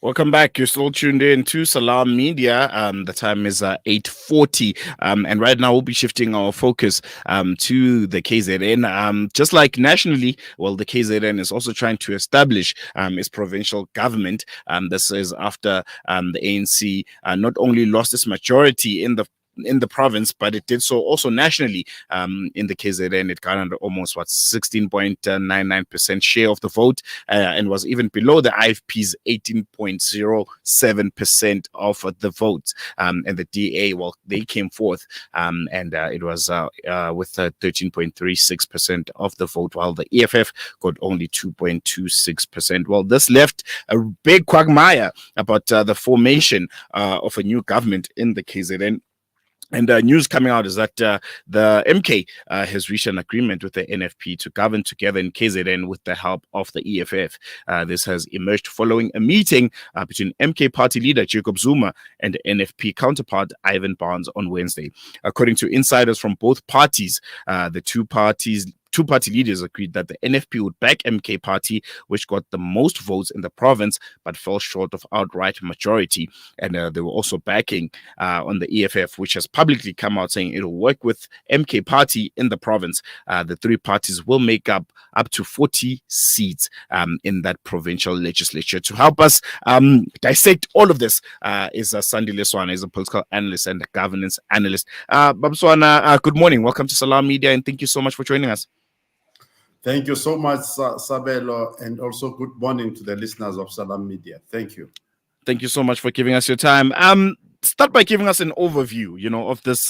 Welcome back. You're still tuned in to Salam Media. The time is 8:40, and right now we'll be shifting our focus to the KZN. Just like nationally, well, the KZN is also trying to establish its provincial government. This is after the ANC not only lost its majority in the province, but it did so also nationally. In the KZN, it garnered almost 16.99% share of the vote, and was even below the IFP's 18.07% of the vote. And the DA, well, they came forth, and it was with 13.36% of the vote, while the EFF got only 2.26%. Well, this left a big quagmire about the formation of a new government in the KZN. And news coming out is that the MK has reached an agreement with the NFP to govern together in KZN with the help of the EFF. This has emerged following a meeting between MK party leader Jacob Zuma and NFP counterpart Ivan Barnes on Wednesday. According to insiders from both parties, the two party leaders agreed that the NFP would back MK party, which got the most votes in the province, but fell short of outright majority. And they were also backing on the EFF, which has publicly come out saying it will work with MK party in the province. The three parties will make up to 40 seats in that provincial legislature. To help us dissect all of this is Sandile Swana, is a political analyst and a governance analyst. Bab Swana, good morning. Welcome to Salam Media, and thank you so much for joining us. Thank you so much, Sabelo, and also good morning to the listeners of Salam Media. Thank you. Thank you so much for giving us your time. Start by giving us an overview, of this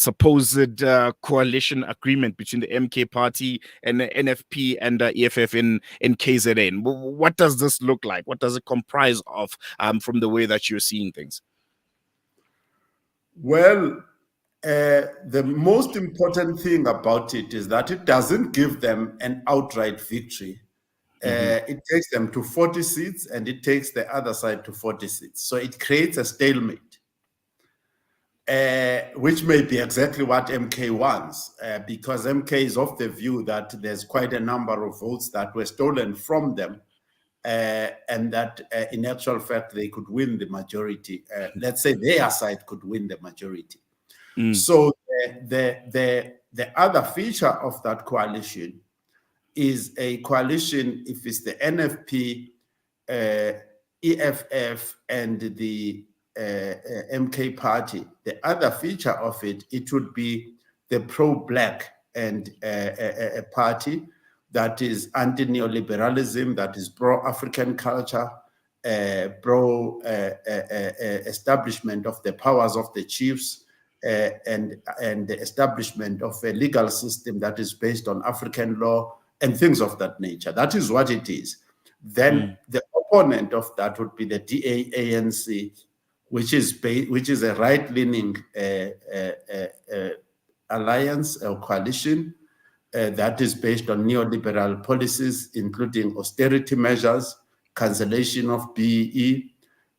supposed coalition agreement between the MK party and the NFP and the EFF in KZN. What does this look like? What does it comprise of from the way that you're seeing things? Well, the most important thing about it is that it doesn't give them an outright victory. It takes them to 40 seats and it takes the other side to 40 seats. So it creates a stalemate, which may be exactly what MK wants, because MK is of the view that there's quite a number of votes that were stolen from them, and that in actual fact they could win the majority. Let's say their side could win the majority. So the other feature of that coalition is a coalition, if it's the NFP, EFF, and the MK party. The other feature of it would be the pro-black and a party that is anti-neoliberalism, that is pro-African culture, pro-establishment of the powers of the chiefs, and the establishment of a legal system that is based on African law and things of that nature. That is what it is. Then the opponent of that would be the DA-ANC, which is a right-leaning alliance or coalition that is based on neoliberal policies, including austerity measures, cancellation of BEE,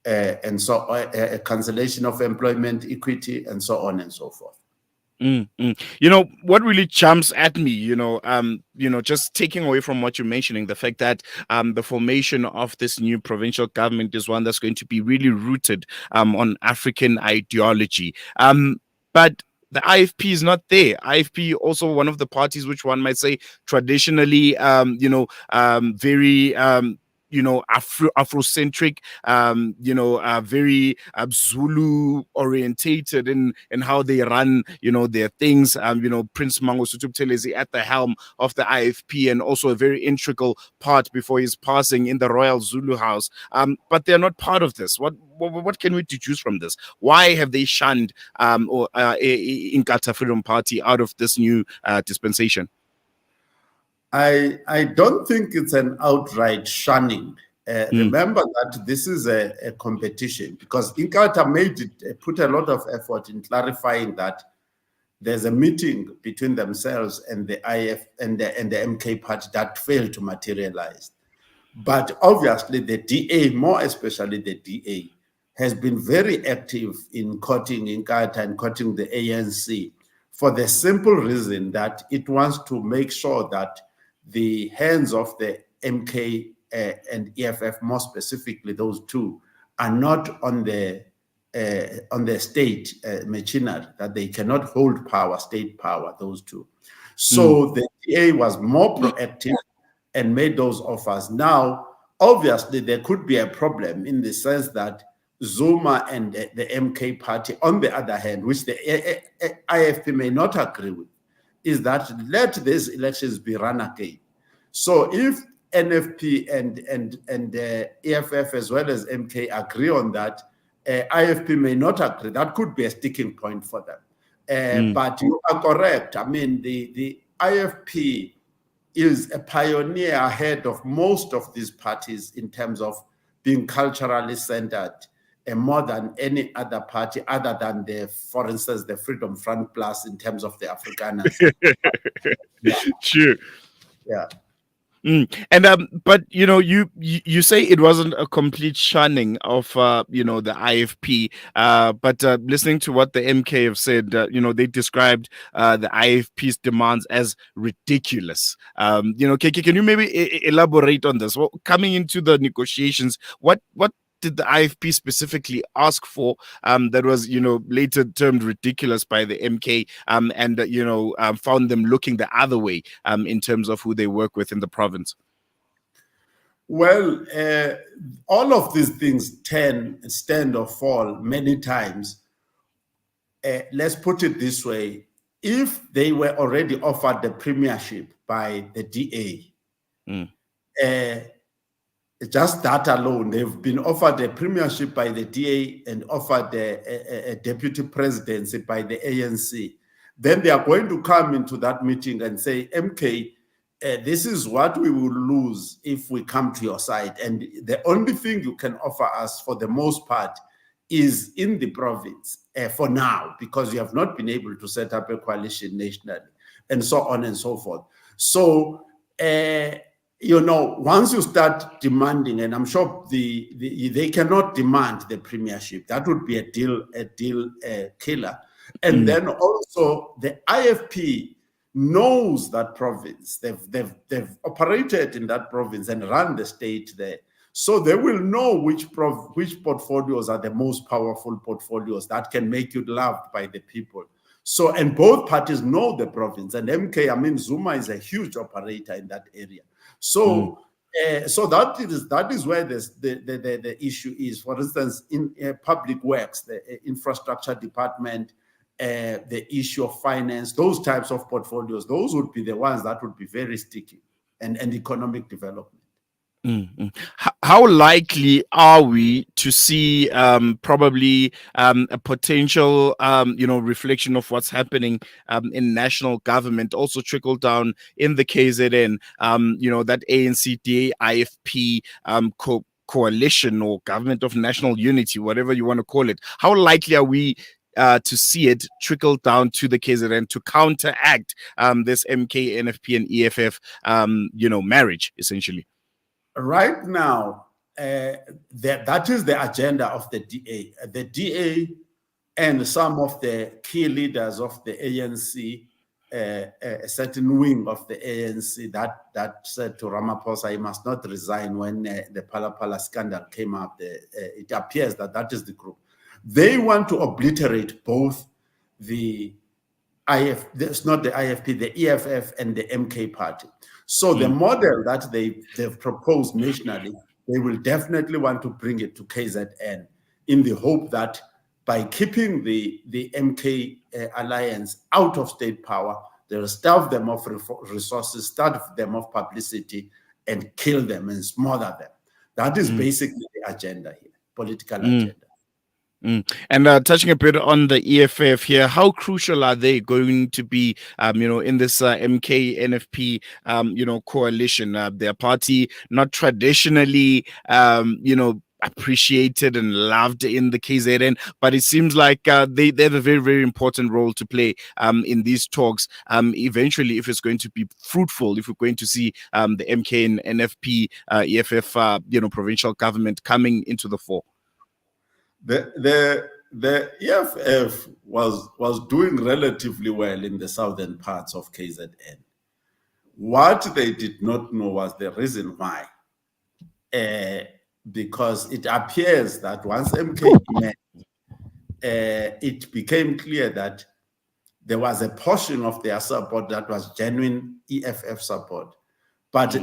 and so a cancellation of employment equity, and so on and so forth. What really jumps at me, just taking away from what you're mentioning, the fact that the formation of this new provincial government is one that's going to be really rooted on African ideology. But the IFP is not there. IFP also one of the parties which one might say traditionally, very Afrocentric, very Zulu orientated in how they run, their things. Prince Mangosuthu Buthelezi at the helm of the IFP, and also a very integral part before his passing in the Royal Zulu House. But they're not part of this. What can we deduce from this? Why have they shunned Inkatha Freedom Party out of this new dispensation? I don't think it's an outright shunning. Remember that this is a competition, because Inkatha put a lot of effort in clarifying that there's a meeting between themselves and the IF and the MK party that failed to materialize. But obviously the DA, more especially the DA, has been very active in courting Inkatha and courting the ANC for the simple reason that it wants to make sure that the hands of the MK and EFF, more specifically, those two, are not on the state machinery, that they cannot hold power, state power, those two. So the DA was more proactive and made those offers. Now, obviously, there could be a problem in the sense that Zuma and the MK party, on the other hand, which the IFP may not agree with, is that let these elections be run again. So if NFP and EFF as well as MK agree on that, IFP may not agree. That could be a sticking point for them. But you are correct. I mean, the IFP is a pioneer ahead of most of these parties in terms of being culturally centered, more than any other party, other than for instance, the Freedom Front Plus in terms of the Afrikaners. Yeah. Sure. Yeah. And but you say it wasn't a complete shunning of the IFP, but listening to what the MK have said, they described the IFP's demands as ridiculous. Can you maybe elaborate on this? Well, coming into the negotiations, what did the IFP specifically ask for that was later termed ridiculous by the MK, and found them looking the other way in terms of who they work with in the province? Well, all of these things stand or fall many times. Let's put it this way: if they were already offered the premiership by the DA, just that alone, they've been offered a premiership by the DA and offered a deputy presidency by the ANC. Then they are going to come into that meeting and say, MK, this is what we will lose if we come to your side. And the only thing you can offer us for the most part is in the province for now, because you have not been able to set up a coalition nationally, and so on and so forth. So, once you start demanding, and I'm sure they cannot demand the premiership, that would be a deal killer. And then also the IFP knows that province. They've operated in that province and run the state there. So they will know which portfolios are the most powerful portfolios that can make you loved by the people. So, and both parties know the province. And MK, I mean, Zuma is a huge operator in that area. So, so that is where the issue is. For instance, in public works, the infrastructure department, the issue of finance, those types of portfolios, those would be the ones that would be very sticky, and economic development. How likely are we to see probably a potential reflection of what's happening in national government also trickle down in the KZN, that ANC IFP coalition or government of national unity, whatever you want to call it? How likely are we to see it trickle down to the KZN to counteract this MK, NFP and EFF marriage, essentially? Right now, that is the agenda of the DA. The DA and some of the key leaders of the ANC, a certain wing of the ANC that said to Ramaphosa, he must not resign when the Pala scandal came up. It appears that is the group. They want to obliterate both the it's not the IFP, the EFF and the MK party. So the model that they've proposed nationally, they will definitely want to bring it to KZN in the hope that by keeping the MK alliance out of state power, they'll starve them of resources, starve them of publicity, and kill them and smother them. That is basically the agenda here, political agenda. And touching a bit on the EFF here, how crucial are they going to be, in this MK NFP, coalition? Their party not traditionally, appreciated and loved in the KZN, but it seems like they have a very, very important role to play in these talks. Eventually, if it's going to be fruitful, if we're going to see the MK and NFP EFF, provincial government coming into the fore. The EFF was doing relatively well in the southern parts of KZN. What they did not know was the reason why. because it appears that once MK met, it became clear that there was a portion of their support that was genuine EFF support. But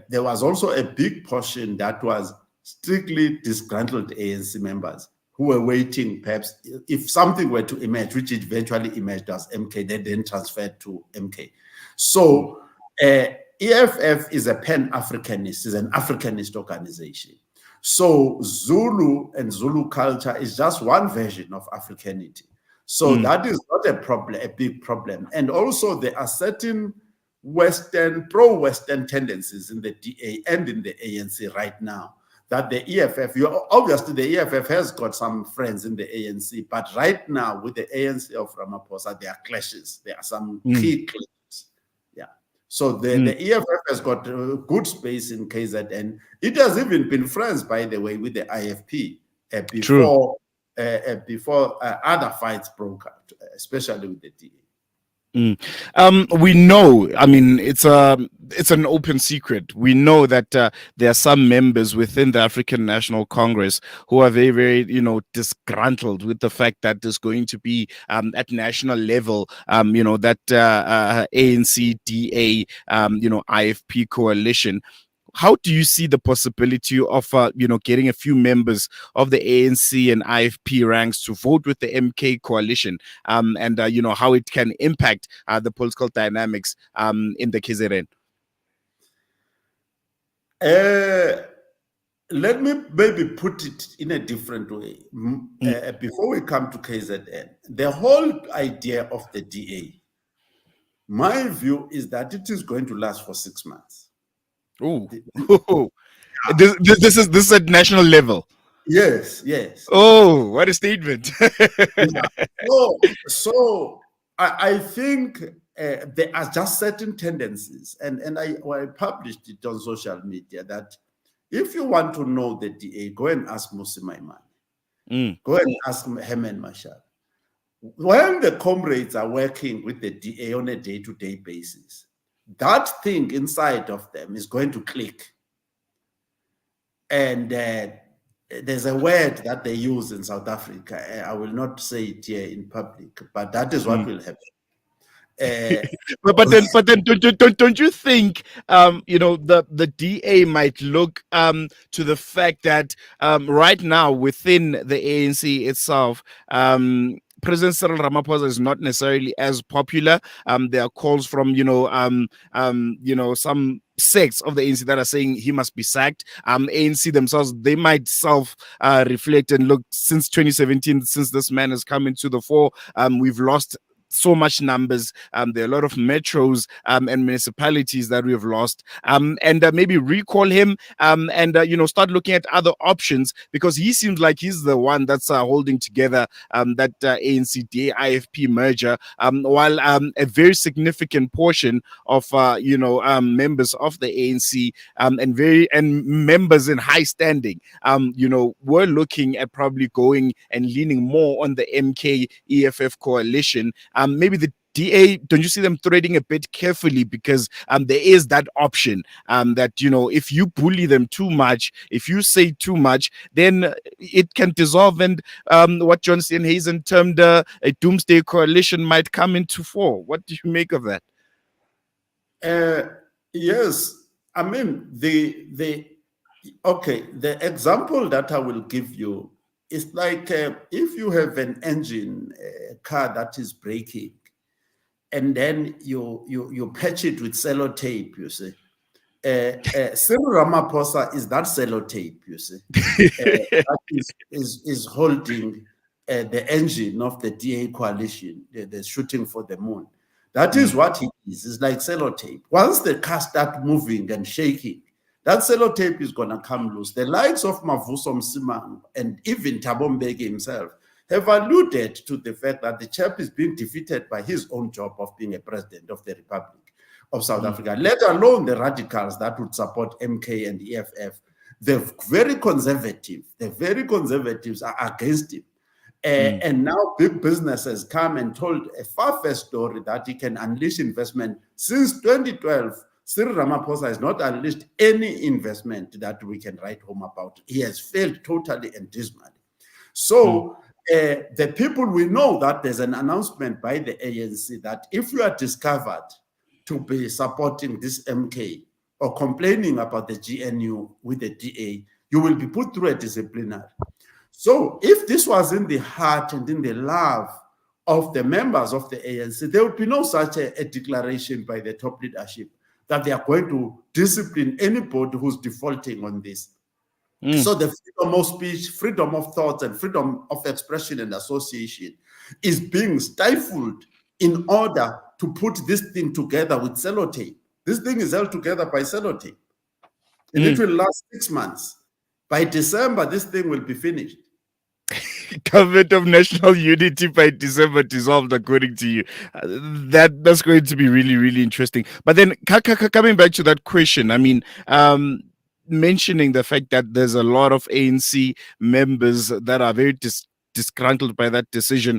there was also a big portion that was strictly disgruntled ANC members who were waiting, perhaps, if something were to emerge, which it eventually emerged as MK, they then transferred to MK. So EFF is a Pan-Africanist, is an Africanist organization. So Zulu and Zulu culture is just one version of Africanity. So that is not a problem, a big problem. And also there are certain Western, pro-Western tendencies in the DA and in the ANC right now that the EFF, obviously the EFF has got some friends in the ANC, but right now with the ANC of Ramaphosa, there are clashes. There are some key clashes. Yeah. So the EFF has got a good space in KZN. It has even been friends, by the way, with the IFP before other fights broke out, especially with the DA. We know, I mean, it's an open secret. We know that there are some members within the African National Congress who are very, very, disgruntled with the fact that there's going to be at national level, that ANC, DA, IFP coalition. How do you see the possibility of, getting a few members of the ANC and IFP ranks to vote with the MK coalition, and how it can impact the political dynamics in the KZN? Let me maybe put it in a different way. Before we come to KZN, the whole idea of the DA, my view is that it is going to last for 6 months. Oh, this is at national level. Yes. Oh, what a statement! So I think there are just certain tendencies, and I published it on social media that if you want to know the DA, go and ask Musi Maimane, go and ask Herman Mashal. When the comrades are working with the DA on a day-to-day basis, that thing inside of them is going to click. And there's a word that they use in South Africa. I will not say it here in public, but that is what will happen. But then don't you think the DA might look to the fact that right now within the ANC itself, President Cyril Ramaphosa is not necessarily as popular. There are calls from some sects of the ANC that are saying he must be sacked. ANC themselves, they might reflect and look, since 2017, since this man has come into the fore, we've lost so much numbers. There are a lot of metros and municipalities that we have lost, and maybe recall him and start looking at other options, because he seems like he's the one that's holding together that ANC IFP merger, while a very significant portion of members of the ANC and members in high standing were looking at probably going and leaning more on the MK EFF coalition. Maybe the DA, don't you see them threading a bit carefully, because there is that option that if you bully them too much, if you say too much, then it can dissolve, and what John Steenhuisen termed a doomsday coalition might come into fore. What do you make of that? Yes, I mean the example that I will give you is like if you have an engine car that is breaking, and then you patch it with sellotape, you see. Cyril Ramaphosa is that sellotape, you see, that is holding the engine of the DA coalition, the shooting for the moon. That is what he is. It's like sellotape. Once the car starts moving and shaking, that sellotape is going to come loose. The likes of Mavuso Msimang and even Thabo Mbeki himself have alluded to the fact that the chap is being defeated by his own job of being a president of the Republic of South Africa, let alone the radicals that would support MK and EFF. The very conservatives are against him. And now big business has come and told a far-fetched story that he can unleash investment since 2012 Cyril Ramaphosa has not unleashed any investment that we can write home about. He has failed totally and dismally. So the people, we know that there's an announcement by the ANC that if you are discovered to be supporting this MK or complaining about the GNU with the DA, you will be put through a disciplinary. So if this was in the heart and in the love of the members of the ANC, there would be no such a declaration by the top leadership that they are going to discipline anybody who's defaulting on this. So the freedom of speech, freedom of thoughts, and freedom of expression and association is being stifled in order to put this thing together with sellotape. This thing is held together by sellotape. And it will last 6 months. By December, this thing will be finished. Government of National Unity by December dissolved, according to you. That's going to be really, really interesting. But then coming back to that question, I mean, mentioning the fact that there's a lot of ANC members that are very disgruntled by that decision.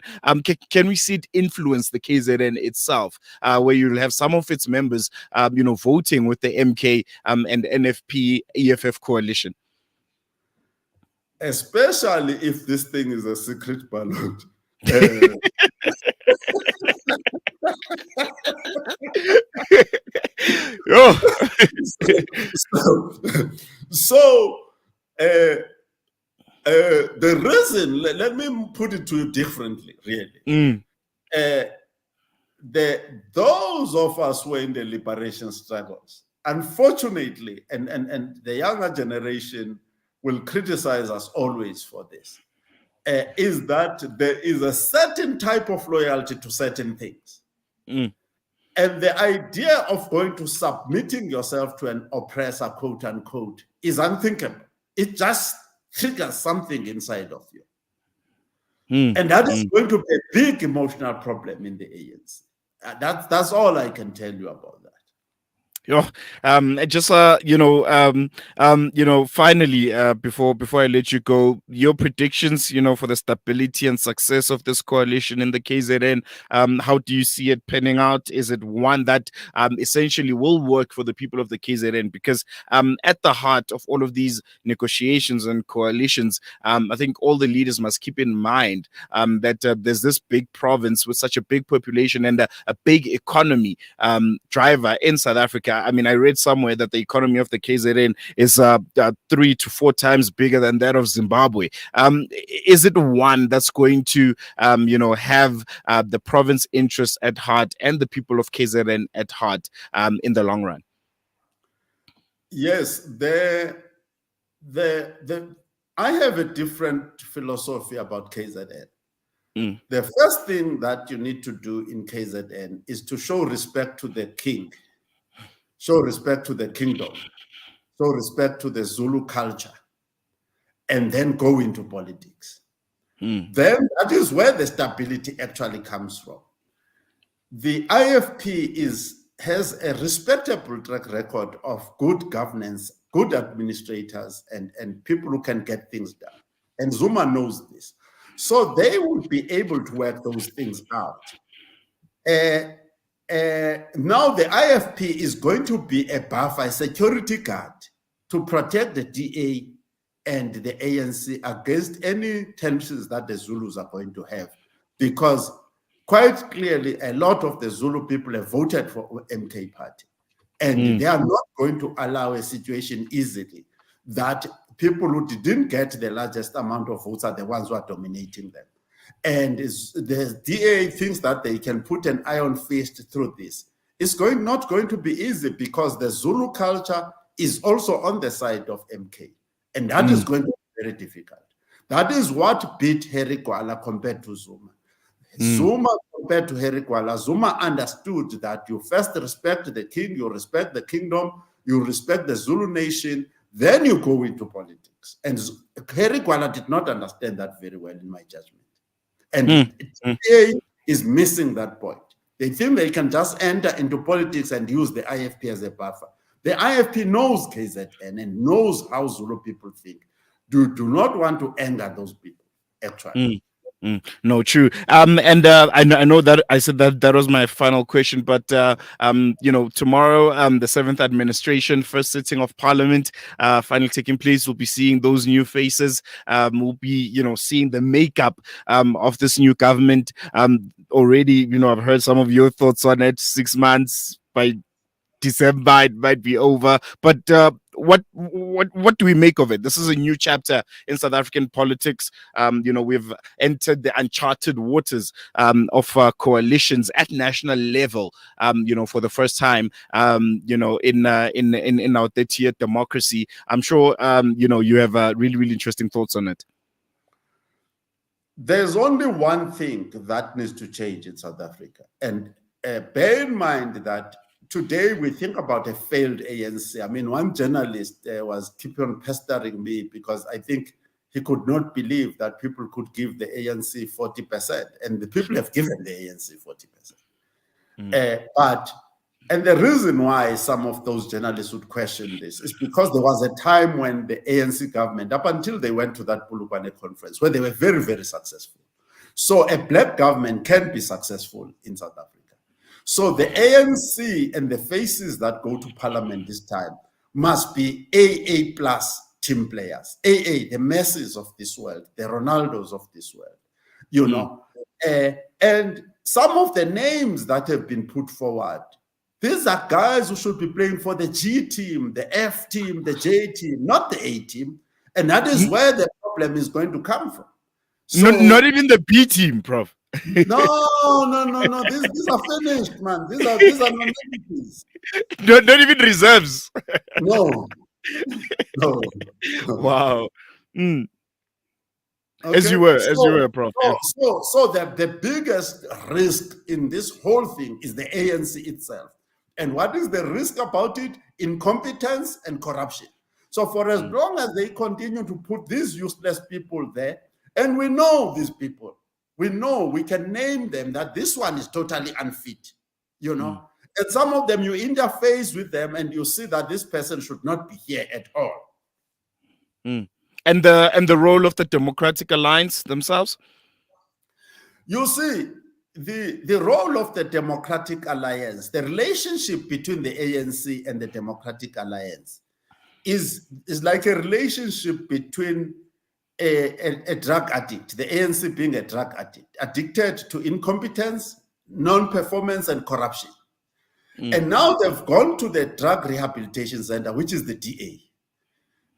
Can we see it influence the KZN itself, where you'll have some of its members, voting with the MK and NFP EFF coalition? Especially if this thing is a secret ballot. The reason, let me put it to you differently, really. Those of us who are in the liberation struggles, unfortunately, and the younger generation will criticize us always for this, is that there is a certain type of loyalty to certain things. And the idea of going to submitting yourself to an oppressor, quote unquote, is unthinkable. It just triggers something inside of you. And that is going to be a big emotional problem in the ANC. That's all I can tell you about that. Finally, before I let you go, your predictions, for the stability and success of this coalition in the KZN, how do you see it panning out? Is it one that essentially will work for the people of the KZN? Because at the heart of all of these negotiations and coalitions, I think all the leaders must keep in mind that there's this big province with such a big population and a big economy driver in South Africa. I mean, I read somewhere that the economy of the KZN is 3 to 4 times bigger than that of Zimbabwe. Is it one that's going to, have the province interests at heart and the people of KZN at heart in the long run? Yes, I have a different philosophy about KZN. The first thing that you need to do in KZN is to show respect to the king. Show respect to the kingdom, show respect to the Zulu culture, and then go into politics. Then that is where the stability actually comes from. The IFP has a respectable track record of good governance, good administrators, and people who can get things done. And Zuma knows this. So they will be able to work those things out. Now the IFP is going to be a buffer, a security guard to protect the DA and the ANC against any tensions that the Zulus are going to have. Because quite clearly, a lot of the Zulu people have voted for MK party. And they are not going to allow a situation easily that people who didn't get the largest amount of votes are the ones who are dominating them. And the DA thinks that they can put an iron fist through this. It's not going to be easy because the Zulu culture is also on the side of MK. And that is going to be very difficult. That is what beat Harry Gwala compared to Zuma. Zuma compared to Harry Gwala, Zuma understood that you first respect the king, you respect the kingdom, you respect the Zulu nation, then you go into politics. And Harry Gwala did not understand that very well, in my judgment. And TA is missing that point. They think they can just enter into politics and use the IFP as a buffer. The IFP knows KZN and knows how Zulu people think. Do not want to anger those people, actually. No, true. I know that I said that was my final question, but tomorrow, the seventh administration, first sitting of Parliament, finally taking place. We'll be seeing those new faces. We'll be, seeing the makeup of this new government. Already, I've heard some of your thoughts on it. 6 months by December it might be over, but what do we make of it? This is a new chapter in South African politics. We've entered the uncharted waters of coalitions at national level. For the first time. In our 30th democracy. I'm sure you have really really interesting thoughts on it. There's only one thing that needs to change in South Africa, and bear in mind that today we think about a failed ANC. I mean, one journalist was keeping on pestering me because I think he could not believe that people could give the ANC 40%, and the people have given the ANC 40%. And the reason why some of those journalists would question this is because there was a time when the ANC government, up until they went to that Polokwane conference, where they were very, very successful. So a black government can be successful in South Africa. So the ANC and the faces that go to parliament this time must be AA plus team players. AA, the Messis of this world, the Ronaldos of this world, and some of the names that have been put forward, these are guys who should be playing for the G team, the F team, the J team, not the A team. And that is where the problem is going to come from. So, not even the B team, Prof. No. These are finished, man. These are non-entities. Not even reserves. No. Wow. Okay. As you were, Prof. So that the biggest risk in this whole thing is the ANC itself. And what is the risk about it? Incompetence and corruption. So for as long as they continue to put these useless people there, and we know these people, we know, we can name them, that this one is totally unfit, And some of them, you interface with them and you see that this person should not be here at all. And the role of the Democratic Alliance themselves? You see, the role of the Democratic Alliance, the relationship between the ANC and the Democratic Alliance is like a relationship between a drug addict, the ANC being a drug addict, addicted to incompetence, non-performance, and corruption. And now they've gone to the drug rehabilitation center, which is the DA.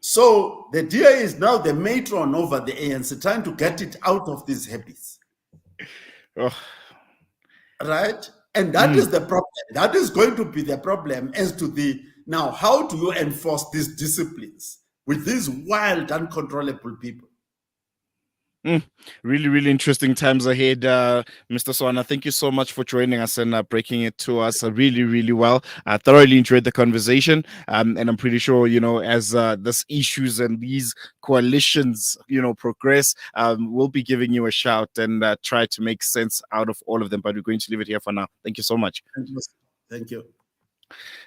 So the DA is now the matron over the ANC, trying to get it out of these habits. Right? And that is the problem. That is going to be the problem as to now, how do you enforce these disciplines with these wild, uncontrollable people? Really, really interesting times ahead, Mr. Swana. Thank you so much for joining us and breaking it to us really, really well. I thoroughly enjoyed the conversation, and I'm pretty sure, as these issues and these coalitions, progress, we'll be giving you a shout and try to make sense out of all of them. But we're going to leave it here for now. Thank you so much. Thank you.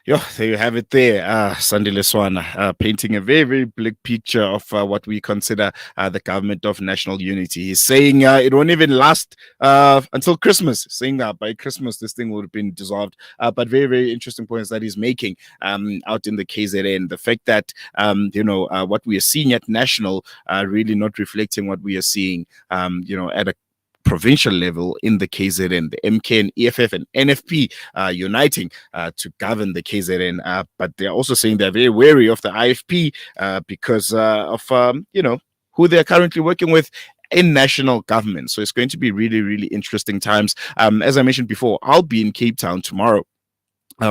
There you have it there, Sandile Swana, painting a very, very bleak picture of what we consider the government of national unity. He's saying it won't even last until Christmas, saying that by Christmas this thing would have been dissolved. But very, very interesting points that he's making out in the KZN. The fact that, what we are seeing at national really not reflecting what we are seeing, at a provincial level in the KZN, the MK and EFF and NFP uniting to govern the KZN, but they're also saying they're very wary of the IFP because of who they're currently working with in national government. So it's going to be really, really interesting times. As I mentioned before, I'll be in Cape Town tomorrow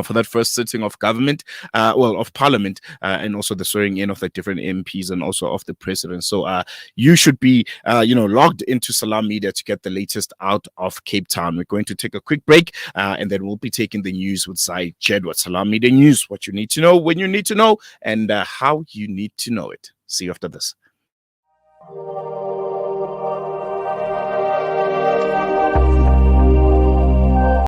for that first sitting of government, of parliament, and also the swearing in of the different MPs and also of the president. So you should be, logged into Salam Media to get the latest out of Cape Town. We're going to take a quick break, and then we'll be taking the news with Syed Jedward. Salam Media News, what you need to know, when you need to know, and how you need to know it. See you after this.